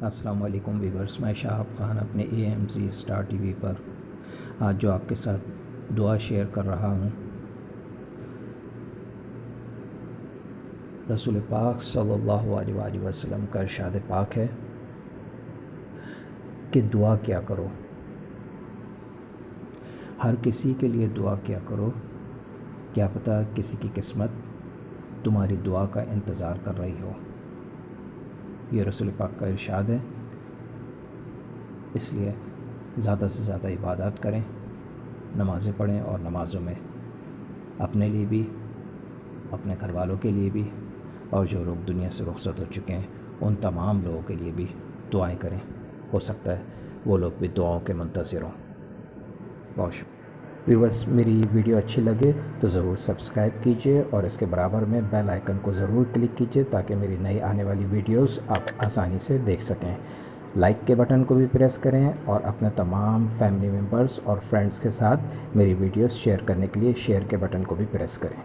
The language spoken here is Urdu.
السلام علیکم ویورز، میں شہاب خان اپنے AMZ اسٹار ٹی وی پر آج جو آپ کے ساتھ دعا شیئر کر رہا ہوں، رسول پاک صلی اللہ علیہ وآلہ وسلم کا ارشاد پاک ہے کہ دعا کیا کرو، ہر کسی کے لیے دعا کیا کرو، کیا پتہ کسی کی قسمت تمہاری دعا کا انتظار کر رہی ہو۔ یہ رسول پاک کا ارشاد ہے، اس لیے زیادہ سے زیادہ عبادات کریں، نمازیں پڑھیں، اور نمازوں میں اپنے لیے بھی، اپنے گھر والوں کے لیے بھی، اور جو لوگ دنیا سے رخصت ہو چکے ہیں ان تمام لوگوں کے لیے بھی دعائیں کریں، ہو سکتا ہے وہ لوگ بھی دعاؤں کے منتظر ہوں۔ بہت شکریہ ویورز، میری ویڈیو اچھی لگے تو ضرور سبسکرائب کیجئے اور اس کے برابر میں بیل آئیکن کو ضرور کلک کیجئے تاکہ میری نئی آنے والی ویڈیوز آپ آسانی سے دیکھ سکیں۔ لائک کے بٹن کو بھی پریس کریں اور اپنے تمام فیملی ممبرز اور فرینڈز کے ساتھ میری ویڈیوز شیئر کرنے کے لیے شیئر کے بٹن کو بھی پریس کریں۔